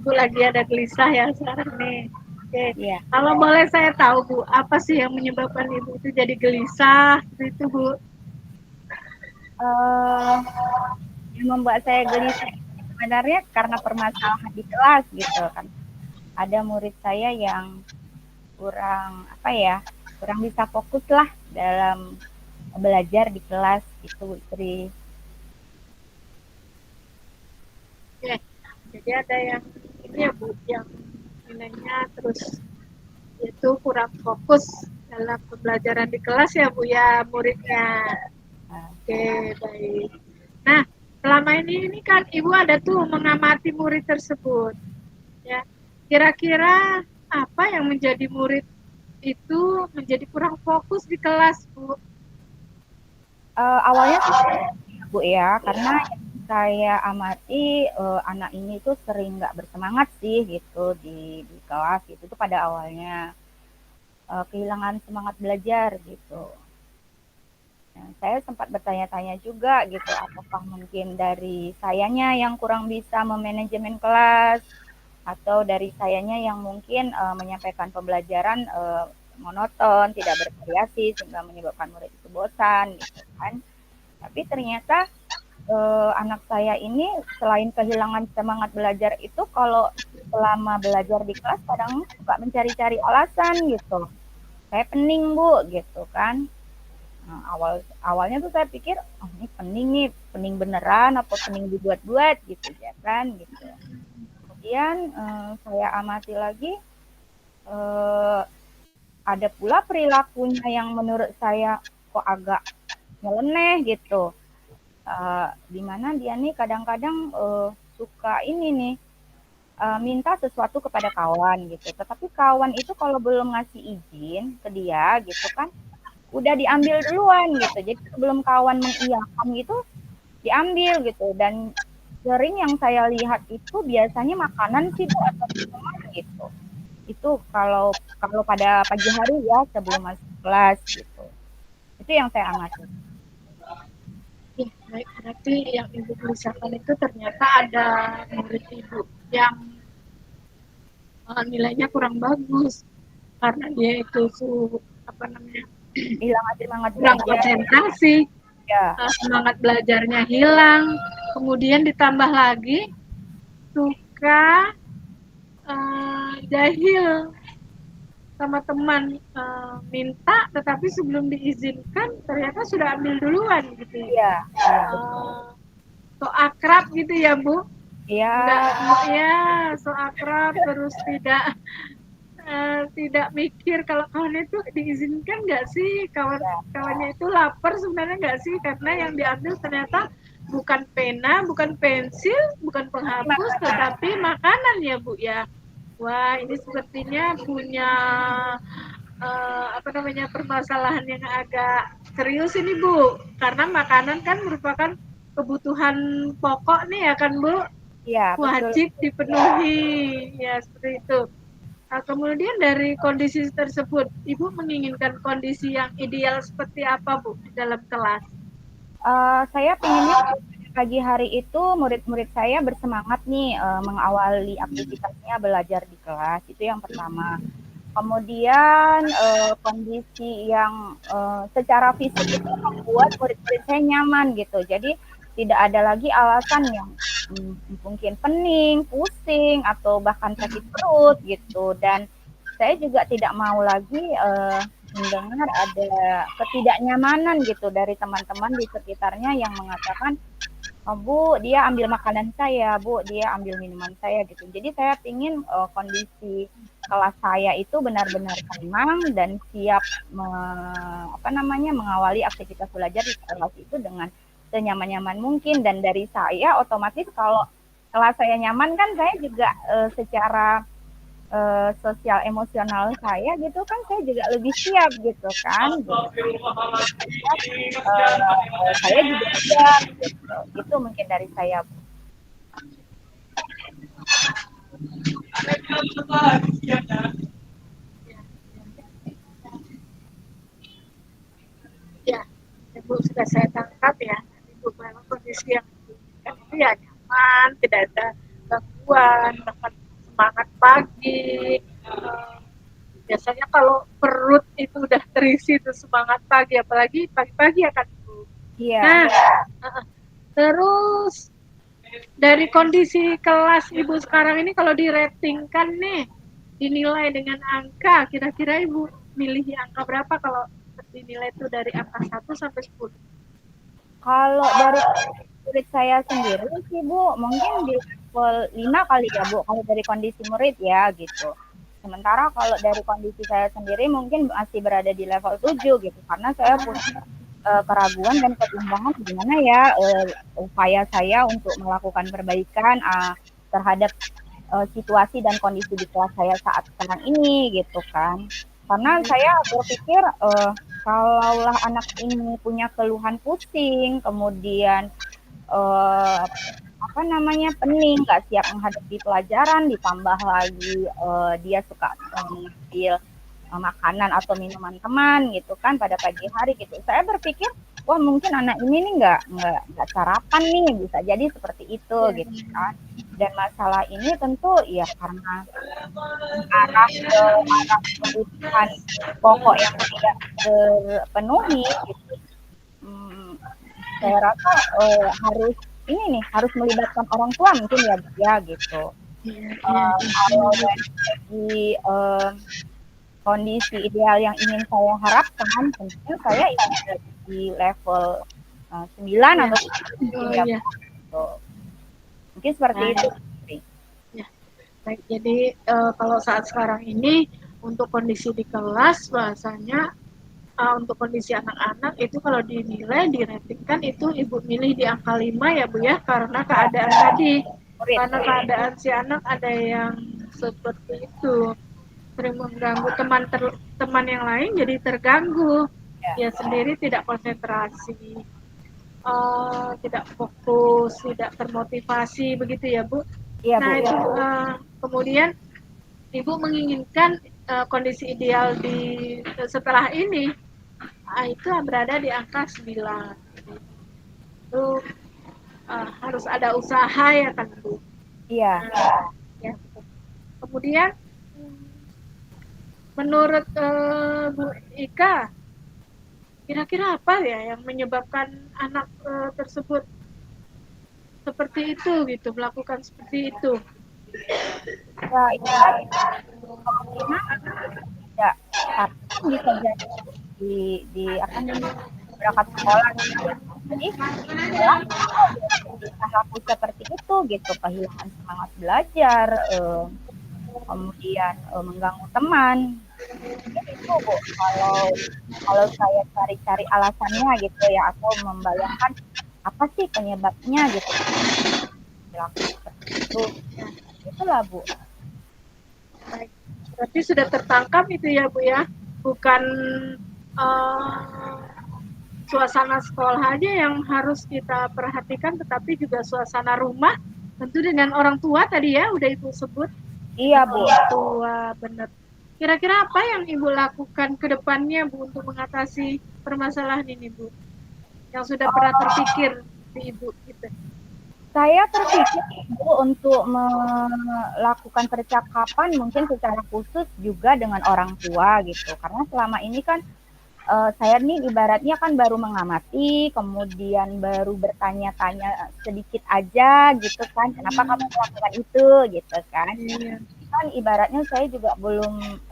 [SPEAKER 2] Ibu lagi ada gelisah ya sekarang nih. Oke,
[SPEAKER 1] Iya.
[SPEAKER 2] kalau boleh saya tahu, Bu, apa sih yang menyebabkan Ibu itu jadi gelisah itu, Bu?
[SPEAKER 1] Yang membuat saya gelisah sebenarnya karena permasalahan di kelas gitu kan. Ada murid saya yang kurang bisa fokus lah dalam belajar di kelas gitu, Bu Sri.
[SPEAKER 2] Oke, jadi ada yang ini ya, Bu, yang nilainya terus itu kurang fokus dalam pembelajaran di kelas ya, Bu, ya, muridnya. Oke, baik. Nah, selama ini kan Ibu ada tuh mengamati murid tersebut. Ya, kira-kira apa yang menjadi murid itu menjadi kurang fokus di kelas, Bu?
[SPEAKER 1] Awalnya tuh Bu ya, karena yang saya amati anak ini tuh sering nggak bersemangat sih gitu di kelas gitu. Itu pada awalnya kehilangan semangat belajar gitu. Nah, saya sempat bertanya-tanya juga gitu, apakah mungkin dari sayanya yang kurang bisa memanajemen kelas atau dari sayanya yang mungkin menyampaikan pembelajaran monoton, tidak bervariasi sehingga menyebabkan murid itu bosan gitu kan. Tapi ternyata anak saya ini selain kehilangan semangat belajar itu kalau selama belajar di kelas kadang suka mencari-cari alasan gitu. Saya pening, Bu, gitu kan. Nah, awalnya tuh saya pikir, oh ini pening beneran apa pening dibuat-buat gitu ya kan gitu. Kemudian saya amati lagi ada pula perilakunya yang menurut saya kok agak nyeleneh gitu. Di mana dia nih kadang-kadang suka ini nih minta sesuatu kepada kawan gitu. Tetapi kawan itu kalau belum ngasih izin ke dia gitu kan, udah diambil duluan gitu. Jadi sebelum kawan mengiyakan gitu, diambil gitu. Dan sering yang saya lihat itu biasanya makanan sih Bu atau minuman gitu. Itu kalau kalau pada pagi hari ya sebelum masuk kelas gitu. Itu yang saya amati.
[SPEAKER 2] Baik, berarti yang Ibu tuliskan itu ternyata ada murid Ibu yang nilainya kurang bagus karena dia itu apa namanya
[SPEAKER 1] Hilang semangat
[SPEAKER 2] kurang
[SPEAKER 1] belajar.
[SPEAKER 2] konsentrasi,
[SPEAKER 1] Ya.
[SPEAKER 2] semangat belajarnya hilang, kemudian ditambah lagi suka jahil sama teman minta tetapi sebelum diizinkan ternyata sudah ambil duluan gitu ya.
[SPEAKER 1] Iya.
[SPEAKER 2] So akrab gitu ya, Bu?
[SPEAKER 1] Iya.
[SPEAKER 2] Enggak, ya, so akrab terus tidak mikir kalau kawan itu diizinkan nggak sih, kawannya itu lapar sebenarnya nggak sih, karena yang diambil ternyata bukan pena, bukan pensil, bukan penghapus, tetapi makanan ya, Bu ya. Wah, ini sepertinya punya apa namanya permasalahan yang agak serius ini, Bu, karena makanan kan merupakan kebutuhan pokok nih ya kan, Bu,
[SPEAKER 1] Iya,
[SPEAKER 2] wajib
[SPEAKER 1] betul.
[SPEAKER 2] dipenuhi ya seperti itu. Nah, kemudian dari kondisi tersebut, Ibu menginginkan kondisi yang ideal seperti apa, Bu, di dalam kelas?
[SPEAKER 1] Saya pengennya pagi hari itu murid-murid saya bersemangat nih mengawali aktivitasnya belajar di kelas, itu yang pertama. Kemudian kondisi yang secara fisik itu membuat murid-murid saya nyaman gitu. Jadi tidak ada lagi alasan yang mungkin pening, pusing, atau bahkan sakit perut gitu. Dan saya juga tidak mau lagi mendengar ada ketidaknyamanan gitu dari teman-teman di sekitarnya yang mengatakan, oh, Bu, dia ambil makanan saya, Bu, dia ambil minuman saya gitu. Jadi saya ingin kondisi kelas saya itu benar-benar tenang dan siap mengawali aktivitas belajar di kelas itu dengan senyaman-nyaman mungkin. Dan dari saya otomatis kalau kelas saya nyaman kan saya juga secara sosial emosional saya gitu kan saya juga lebih siap gitu kan. Saya juga siap gitu. Itu mungkin dari saya.
[SPEAKER 2] Ya, Ibu sudah saya tangkap ya. Ibu memang kondisi yang diinginkan itu ya nyaman, tidak ada gangguan, bahkan semangat pagi. Biasanya kalau perut itu udah terisi tuh semangat pagi, apalagi pagi-pagi akan Ibu.
[SPEAKER 1] Iya.
[SPEAKER 2] Nah, terus dari kondisi kelas Ibu sekarang ini kalau diratingkan nih, dinilai dengan angka, kira-kira Ibu milih angka berapa kalau dinilai itu dari angka 1 sampai 10?
[SPEAKER 1] Kalau dari murid saya sendiri sih Bu, mungkin di level 5 kali ya Bu, kalau dari kondisi murid ya gitu. Sementara kalau dari kondisi saya sendiri mungkin masih berada di level 7 gitu, karena saya punya keraguan dan kebimbangan gimana ya upaya saya untuk melakukan perbaikan terhadap situasi dan kondisi di kelas saya saat sekarang ini gitu kan. Karena saya berpikir kalaulah anak ini punya keluhan pusing, kemudian pening, nggak siap menghadapi pelajaran, ditambah lagi dia suka mengambil makanan atau minuman teman gitu kan pada pagi hari gitu. Saya berpikir, wah mungkin anak ini nih nggak sarapan nih, bisa jadi seperti itu gitu kan. Dan masalah ini tentu ya karena arah kebutuhan pokok yang tidak terpenuhi gitu. Saya rasa harus melibatkan orang tua mungkin ya gitu. Kalau dari segi kondisi ideal yang ingin saya harapkan, tentunya saya ingin di level 9 atau 10 ya. Gitu. Mungkin seperti itu.
[SPEAKER 2] Ya. Baik, jadi kalau saat sekarang ini untuk kondisi di kelas bahasanya untuk kondisi anak-anak itu kalau dinilai, diratingkan itu Ibu milih di angka 5 ya Bu ya, karena keadaan tadi, karena keadaan si anak ada yang seperti itu, sering mengganggu teman yang lain jadi terganggu, dia sendiri tidak konsentrasi, tidak fokus, tidak termotivasi begitu ya Bu.
[SPEAKER 1] Iya,
[SPEAKER 2] Nah
[SPEAKER 1] Bu.
[SPEAKER 2] itu kemudian Ibu menginginkan kondisi ideal di setelah ini itu berada di angka 9. Itu harus ada usaha ya kan Bu.
[SPEAKER 1] Iya.
[SPEAKER 2] Ya. Kemudian menurut Bu Ika, kira-kira apa ya yang menyebabkan anak tersebut seperti itu gitu, melakukan seperti itu?
[SPEAKER 1] Ya, itu tadi kemungkinan tidak bisa jadi di berangkat sekolah gitu. Jadi perilaku seperti itu gitu, kehilangan semangat belajar, kemudian mengganggu teman. Jadi itu Bu, kalau saya cari-cari alasannya gitu ya, atau membayangkan apa sih penyebabnya gitu. Perilaku seperti itu. Itulah Bu.
[SPEAKER 2] Baik. Berarti sudah tertangkap itu ya Bu ya, bukan suasana sekolah aja yang harus kita perhatikan, tetapi juga suasana rumah, tentu dengan orang tua tadi ya, udah Ibu sebut.
[SPEAKER 1] Iya Bu.
[SPEAKER 2] Orang tua, benar. Kira-kira apa yang Ibu lakukan ke depannya Bu untuk mengatasi permasalahan ini Bu? Yang sudah pernah terpikir di Ibu gitu.
[SPEAKER 1] Saya terpikir Bu untuk melakukan percakapan mungkin secara khusus juga dengan orang tua gitu. Karena selama ini kan saya nih ibaratnya kan baru mengamati, kemudian baru bertanya-tanya sedikit aja gitu kan, kenapa kamu melakukan itu gitu kan.
[SPEAKER 2] Iya.
[SPEAKER 1] Kan ibaratnya saya juga belum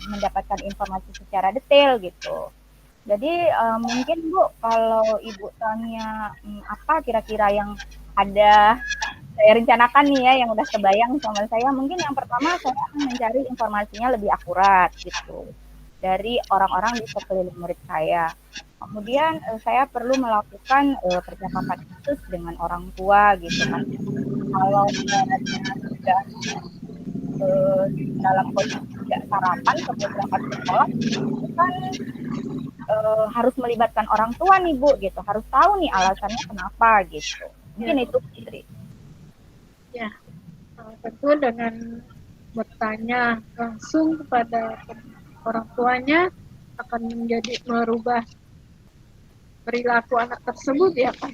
[SPEAKER 1] mendapatkan informasi secara detail gitu. Jadi mungkin Bu, kalau Ibu tanya apa kira-kira yang ada saya rencanakan nih ya, yang udah kebayang sama saya, mungkin yang pertama saya akan mencari informasinya lebih akurat gitu dari orang-orang di sekeliling murid saya. Kemudian saya perlu melakukan percakapan khusus dengan orang tua gitu kan. Kalau ibaratnya sudah eh, dalam kondisi tidak sarapan sebelum berangkat ke sekolah, itu kan harus melibatkan orang tua nih Bu gitu, harus tahu nih alasannya kenapa gitu.
[SPEAKER 2] Ya,
[SPEAKER 1] Mungkin itu Putri.
[SPEAKER 2] ya. Tentu dengan bertanya langsung kepada orang tuanya akan menjadi merubah perilaku anak tersebut ya kan.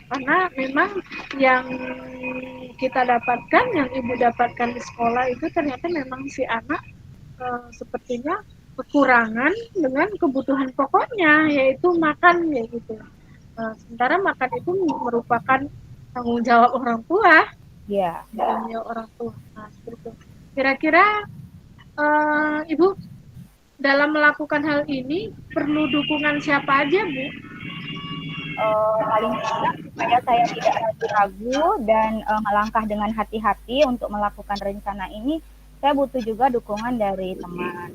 [SPEAKER 2] Karena memang yang kita dapatkan, yang ibu dapatkan di sekolah itu ternyata memang si anak sepertinya kekurangan dengan kebutuhan pokoknya yaitu makan ya gitu. Sementara makan itu merupakan tanggung jawab orang tua,
[SPEAKER 1] Ya.
[SPEAKER 2] tanggung jawab orang tua. Nah, seperti itu. Kira-kira ibu dalam melakukan hal ini perlu dukungan siapa aja bu?
[SPEAKER 1] Paling tidak supaya saya tidak ragu-ragu dan melangkah dengan hati-hati untuk melakukan rencana ini, saya butuh juga dukungan dari teman.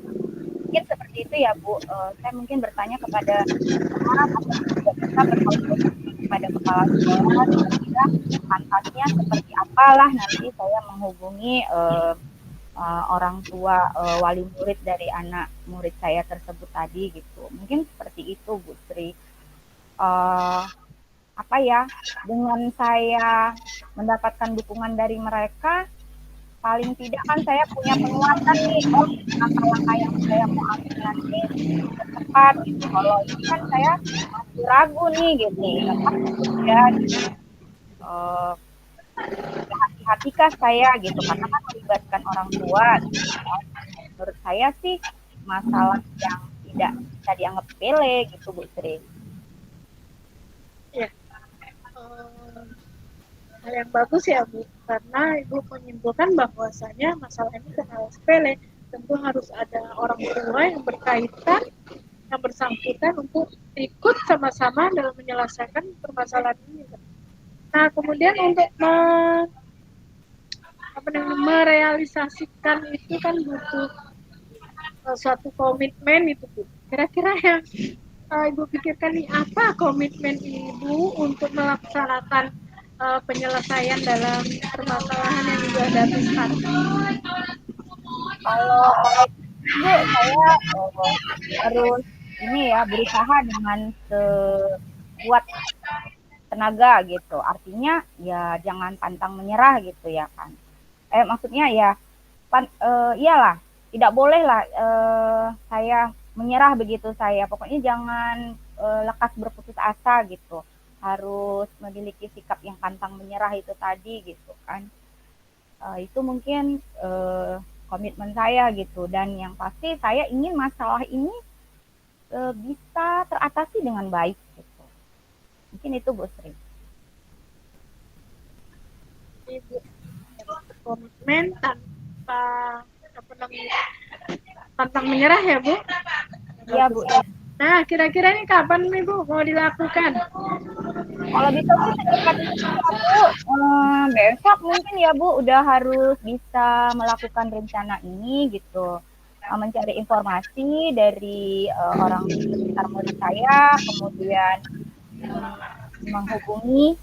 [SPEAKER 1] Mungkin seperti itu ya Bu. Saya mungkin bertanya kepada teman atau juga bisa berkonsultasi kepada kepala sekolah kira-kira pantasnya seperti apalah nanti saya menghubungi orang tua wali murid dari anak murid saya tersebut tadi gitu. Mungkin seperti itu Bu Sri. Uh, apa ya, dengan saya mendapatkan dukungan dari mereka, paling tidak kan saya punya penguatan nih, oh langkah-langkah yang saya mau ambil nanti tepat gitu. Kalau ini kan saya masih ragu nih gitu, udah takut ya gitu. Uh, hati-hatikah saya gitu, karena kan melibatkan orang tua gitu kan. Menurut saya sih masalah yang tidak bisa dianggap sepele gitu Bu Sri.
[SPEAKER 2] Ya, hal yang bagus ya Bu, karena Ibu menyimpulkan bahwasanya masalah ini bukan hal sepele, tentu harus ada orang tua yang berkaitan, yang bersangkutan untuk ikut sama-sama dalam menyelesaikan permasalahan ini. Nah, kemudian untuk merealisasikan itu kan butuh suatu komitmen itu Bu. Kira-kira yang Ibu pikirkan nih apa komitmen Ibu untuk melaksanakan penyelesaian dalam permasalahan yang Ibu hadapi sekarang?
[SPEAKER 1] Kalau komitmen Bu, saya harus ini ya berusaha dengan sekuat tenaga gitu. Artinya ya jangan pantang menyerah gitu ya kan. Maksudnya ya iyalah tidak boleh lah saya menyerah begitu saya. Pokoknya jangan lekas berputus asa gitu. Harus memiliki sikap yang pantang menyerah itu tadi gitu kan. Itu mungkin komitmen saya gitu, dan yang pasti saya ingin masalah ini bisa teratasi dengan baik gitu. Mungkin itu Bu Sri.
[SPEAKER 2] Ibu komitmen tanpa apa namanya pantang menyerah ya Bu.
[SPEAKER 1] Iya Bu.
[SPEAKER 2] Nah, kira-kira ini kapan nih Bu mau dilakukan?
[SPEAKER 1] Kalau bisa sih secepatnya ya Bu. Besok mungkin ya Bu udah harus bisa melakukan rencana ini gitu. Mencari informasi dari orang sekitar murid saya, kemudian menghubungi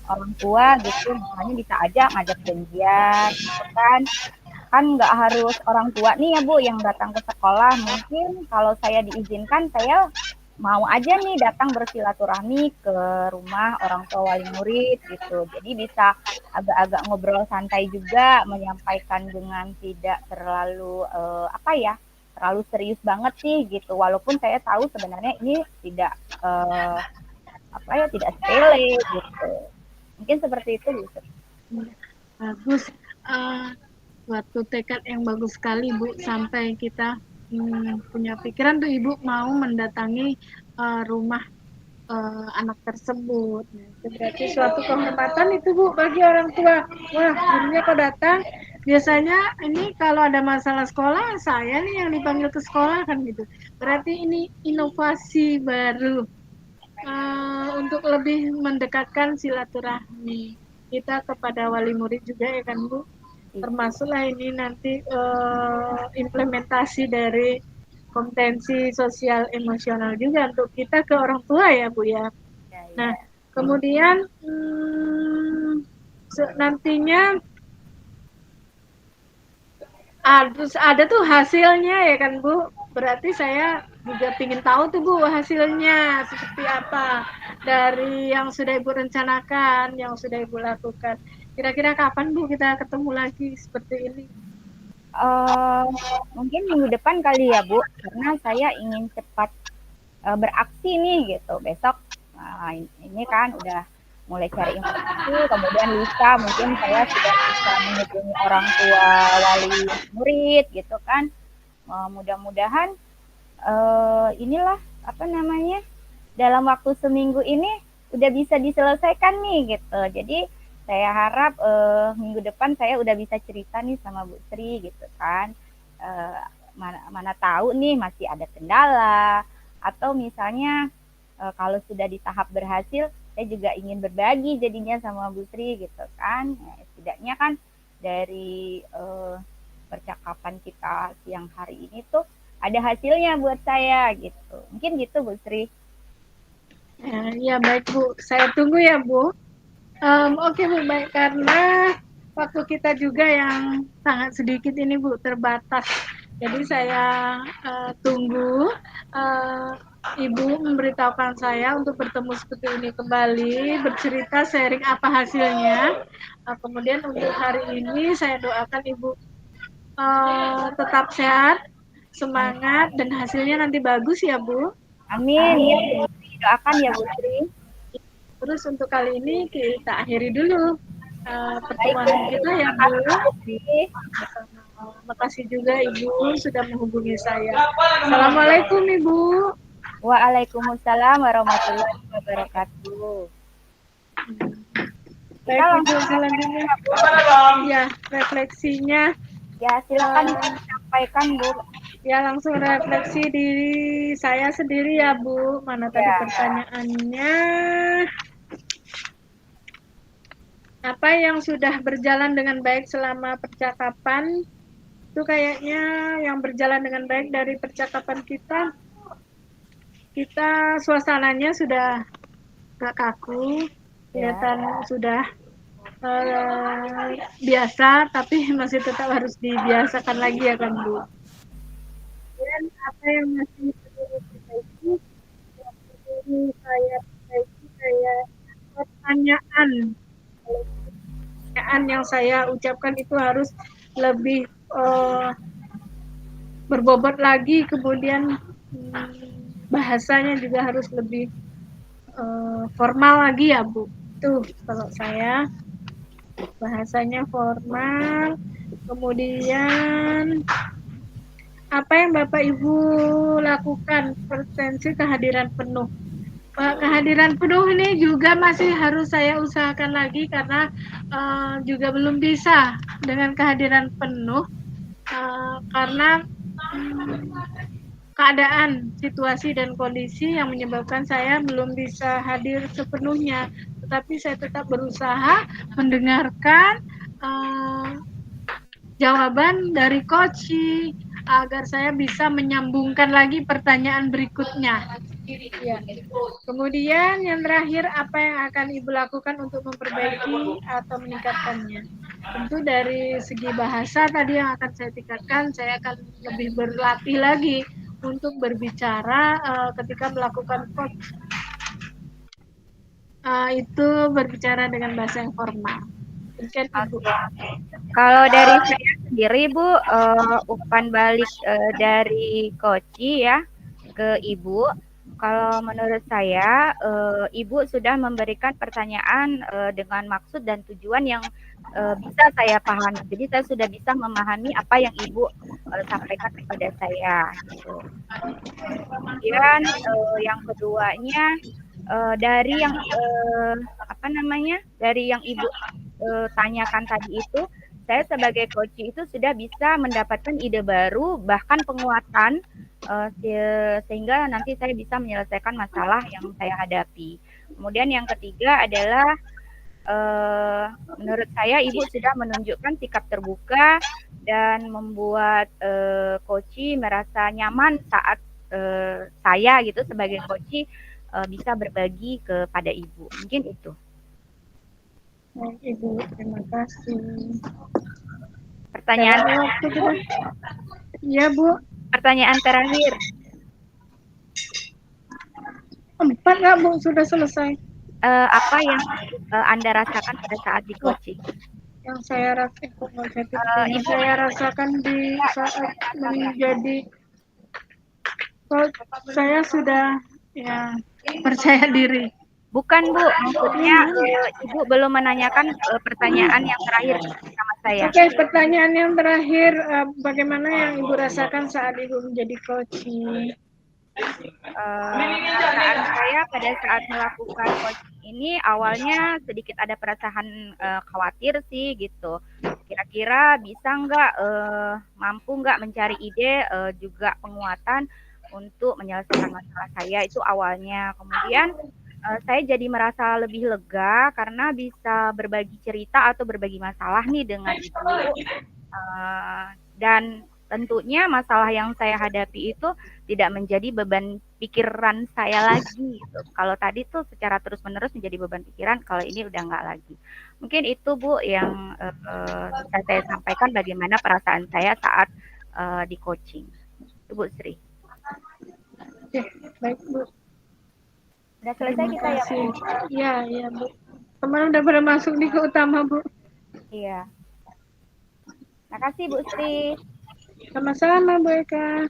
[SPEAKER 1] orang tua gitu, misalnya bisa aja ngajak janjian gitu kan nggak harus orang tua nih ya Bu yang datang ke sekolah, mungkin kalau saya diizinkan saya mau aja nih datang bersilaturahmi ke rumah orang tua wali murid gitu, jadi bisa agak-agak ngobrol santai juga, menyampaikan dengan tidak terlalu apa ya, terlalu serius banget sih gitu, walaupun saya tahu sebenarnya ini tidak apa ya, tidak sepele gitu. Mungkin seperti itu, Bu.
[SPEAKER 2] Bagus. Suatu tekad yang bagus sekali, Bu, sampai kita punya pikiran tuh Ibu mau mendatangi rumah anak tersebut. Nah, itu berarti suatu kehormatan itu, Bu, bagi orang tua. Wah, gurunya kok datang. Biasanya ini kalau ada masalah sekolah, saya nih yang dipanggil ke sekolah kan gitu. Berarti ini inovasi baru untuk lebih mendekatkan silaturahmi kita kepada wali murid juga ya kan, Bu. Termasuklah ini nanti implementasi dari kompetensi sosial emosional juga untuk kita ke orang tua ya, Bu ya.
[SPEAKER 1] Ya,
[SPEAKER 2] Nah,
[SPEAKER 1] ya.
[SPEAKER 2] kemudian nantinya harus ada tuh hasilnya ya kan, Bu. Berarti saya juga ingin tahu tuh, Bu, hasilnya seperti apa dari yang sudah Ibu rencanakan, yang sudah Ibu lakukan. Kira-kira kapan, Bu, kita ketemu lagi seperti ini?
[SPEAKER 1] Mungkin minggu depan kali ya, Bu, karena saya ingin cepat beraksi nih gitu. Besok ini kan udah mulai cari informasi, kemudian lusa mungkin saya sudah bisa menghubungi orang tua wali murid gitu kan. Mudah-mudahan inilah apa namanya, dalam waktu seminggu ini udah bisa diselesaikan nih gitu. Jadi saya harap minggu depan saya udah bisa cerita nih sama Bu Sri gitu kan. Mana tahu nih masih ada kendala atau misalnya kalau sudah di tahap berhasil, saya juga ingin berbagi jadinya sama Bu Sri gitu kan. Ya, setidaknya kan dari percakapan kita siang hari ini tuh ada hasilnya buat saya gitu. Mungkin gitu, Bu Sri.
[SPEAKER 2] Ya baik, Bu. Saya tunggu ya, Bu. Oke, Bu, baik. Karena waktu kita juga yang sangat sedikit ini, Bu, terbatas. Jadi saya tunggu Ibu memberitahukan saya untuk bertemu seperti ini kembali, bercerita, sharing apa hasilnya. Kemudian untuk hari ini saya doakan Ibu tetap sehat, semangat, dan hasilnya nanti bagus ya, Bu.
[SPEAKER 1] Amin ya, doakan ya Bu Sri.
[SPEAKER 2] Terus untuk kali ini kita akhiri dulu pertemuan kita ya, Bu. Terima kasih juga Ibu sudah menghubungi saya. Assalamualaikum Ibu.
[SPEAKER 1] Waalaikumsalam warahmatullahi wabarakatuh.
[SPEAKER 2] Baik Ibu, selanjutnya ya refleksinya.
[SPEAKER 1] Ya silakan disampaikan Bu.
[SPEAKER 2] Ya langsung refleksi diri saya sendiri ya Bu. Mana tadi pertanyaannya? Apa yang sudah berjalan dengan baik selama percakapan? Itu kayaknya yang berjalan dengan baik dari percakapan kita suasananya sudah gak kaku, kelihatan sudah biasa, tapi masih tetap harus dibiasakan lagi ya kan Bu. Dan apa yang masih perlu diperbaiki, saya perbaiki kayak pertanyaan yang saya ucapkan itu harus lebih berbobot lagi, kemudian bahasanya juga harus lebih formal lagi ya Bu. Tuh kalau saya bahasanya formal, kemudian apa yang Bapak Ibu lakukan potensi kehadiran penuh. Kehadiran penuh ini juga masih harus saya usahakan lagi karena juga belum bisa dengan kehadiran penuh karena keadaan, situasi dan kondisi yang menyebabkan saya belum bisa hadir sepenuhnya. Tetapi saya tetap berusaha mendengarkan jawaban dari Coach agar saya bisa menyambungkan lagi pertanyaan berikutnya. Ya. Kemudian yang terakhir, apa yang akan Ibu lakukan untuk memperbaiki atau meningkatkannya? Tentu dari segi bahasa tadi yang akan saya tingkatkan, saya akan lebih berlatih lagi untuk berbicara ketika melakukan coach. Itu berbicara dengan bahasa yang formal.
[SPEAKER 1] Kalau dari saya sendiri Bu, umpan balik dari Koci ya ke Ibu, Kalau menurut saya, Ibu sudah memberikan pertanyaan dengan maksud dan tujuan yang bisa saya pahami. Jadi saya sudah bisa memahami apa yang Ibu sampaikan kepada saya, gitu. Kemudian yang keduanya dari yang apa namanya, dari yang Ibu tanyakan tadi itu, saya sebagai coach itu sudah bisa mendapatkan ide baru, bahkan penguatan sehingga nanti saya bisa menyelesaikan masalah yang saya hadapi. Kemudian yang ketiga adalah menurut saya Ibu sudah menunjukkan sikap terbuka dan membuat coach merasa nyaman saat saya gitu sebagai coach bisa berbagi kepada Ibu. Mungkin itu.
[SPEAKER 2] Baik, Ibu, terima kasih.
[SPEAKER 1] Pertanyaan
[SPEAKER 2] waktu kita. Iya, Bu.
[SPEAKER 1] Pertanyaan terakhir.
[SPEAKER 2] 4 nggak, Bu? Sudah selesai.
[SPEAKER 1] Apa yang Anda rasakan pada saat di coaching?
[SPEAKER 2] Yang saya rasakan di saat menjadi coach, saya sudah ya percaya diri.
[SPEAKER 1] Bukan, Bu, maksudnya Ibu belum menanyakan pertanyaan yang terakhir sama saya.
[SPEAKER 2] Oke, pertanyaan yang terakhir, bagaimana yang Ibu rasakan saat Ibu menjadi coaching?
[SPEAKER 1] Perasaan saya pada saat melakukan coaching ini awalnya sedikit ada perasaan khawatir sih gitu. Kira-kira bisa nggak, mampu nggak mencari ide juga penguatan untuk menyelesaikan masalah saya itu awalnya. Kemudian saya jadi merasa lebih lega karena bisa berbagi cerita atau berbagi masalah nih dengan Ibu. Dan tentunya masalah yang saya hadapi itu tidak menjadi beban pikiran saya lagi gitu. Kalau tadi tuh secara terus-menerus menjadi beban pikiran, kalau ini udah nggak lagi. Mungkin itu Bu yang bisa saya sampaikan bagaimana perasaan saya saat di coaching. Itu Bu Sri.
[SPEAKER 2] Oke, baik Bu.
[SPEAKER 1] Udah selesai kita ya Bu?
[SPEAKER 2] Iya Bu. Kemarin udah pada masuk di ke utama Bu.
[SPEAKER 1] Iya. Makasih Bu Sri.
[SPEAKER 2] Sama-sama Bu Eka.